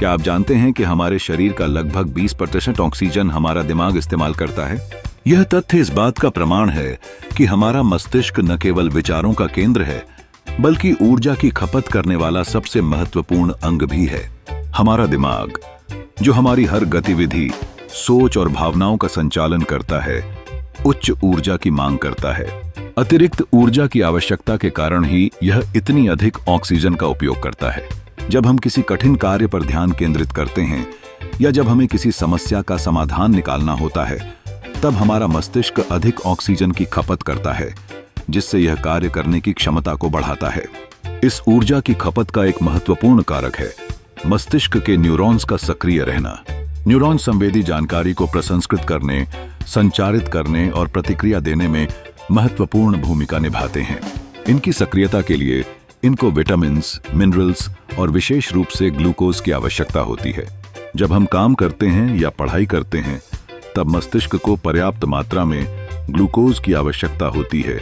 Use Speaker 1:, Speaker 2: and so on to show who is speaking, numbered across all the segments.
Speaker 1: क्या आप जानते हैं कि हमारे शरीर का लगभग 20% ऑक्सीजन हमारा दिमाग इस्तेमाल करता है? यह तथ्य इस बात का प्रमाण है कि हमारा मस्तिष्क न केवल विचारों का केंद्र है, बल्कि ऊर्जा की खपत करने वाला सबसे महत्वपूर्ण अंग भी है। हमारा दिमाग, जो हमारी हर गतिविधि, सोच और भावनाओं का संचालन करता है, उच्च ऊर्जा की मांग करता है। अतिरिक्त ऊर्जा की आवश्यकता के कारण ही यह इतनी अधिक ऑक्सीजन का उपयोग करता है। जब हम किसी कठिन कार्य पर ध्यान केंद्रित करते हैं या जब हमें किसी समस्या का समाधान निकालना होता है, तब हमारा मस्तिष्क अधिक ऑक्सीजन की खपत करता है, जिससे यह कार्य करने की क्षमता को बढ़ाता है। इस ऊर्जा की खपत का एक महत्वपूर्ण कारक है मस्तिष्क के न्यूरॉन्स का सक्रिय रहना। न्यूरॉन संवेदी जानकारी को प्रसंस्कृत करने, संचारित करने और प्रतिक्रिया देने में महत्वपूर्ण भूमिका निभाते हैं। इनकी सक्रियता के लिए इनको विटामिन्स, मिनरल्स और विशेष रूप से ग्लूकोज की आवश्यकता होती है। जब हम काम करते हैं या पढ़ाई करते हैं, तब मस्तिष्क को पर्याप्त मात्रा में ग्लूकोज की आवश्यकता होती है,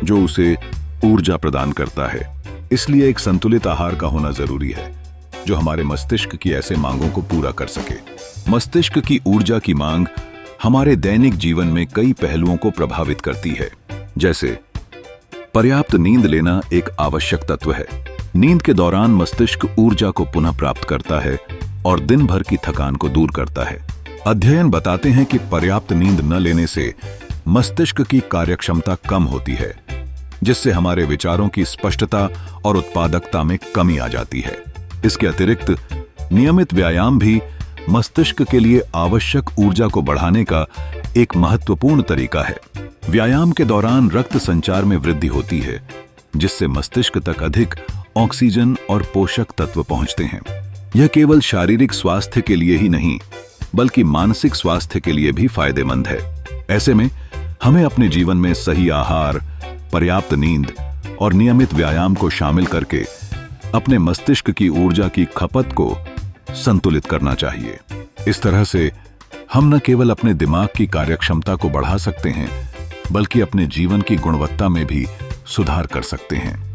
Speaker 1: जो उसे ऊर्जा प्रदान करता है। इसलिए एक संतुलित आहार का होना जरूरी है, जो हमारे मस्तिष्क की ऐसे मांगों को पूरा कर सके। मस्तिष्क की ऊर्जा की मांग हमारे दैनिक जीवन में कई पहलुओं को प्रभावित करती है। जैसे पर्याप्त नींद लेना एक आवश्यक तत्व है। नींद के दौरान मस्तिष्क ऊर्जा को पुनः प्राप्त करता है और दिन भर की थकान को दूर करता है। अध्ययन बताते हैं कि पर्याप्त नींद न लेने से मस्तिष्क की कार्यक्षमता कम होती है, जिससे हमारे विचारों की स्पष्टता और उत्पादकता में कमी आ जाती है। इसके अतिरिक्त नियमित व्यायाम भी मस्तिष्क के लिए आवश्यक ऊर्जा को बढ़ाने का एक महत्वपूर्ण तरीका है। व्यायाम के दौरान रक्त संचार में वृद्धि होती है, जिससे मस्तिष्क तक अधिक ऑक्सीजन और पोषक तत्व पहुंचते हैं। यह केवल शारीरिक स्वास्थ्य के लिए ही नहीं, बल्कि मानसिक स्वास्थ्य के लिए भी फायदेमंद है। ऐसे में हमें अपने जीवन में सही आहार, पर्याप्त नींद और नियमित व्यायाम को शामिल करके अपने मस्तिष्क की ऊर्जा की खपत को संतुलित करना चाहिए। इस तरह से हम न केवल अपने दिमाग की कार्यक्षमता को बढ़ा सकते हैं, बल्कि अपने जीवन की गुणवत्ता में भी सुधार कर सकते हैं।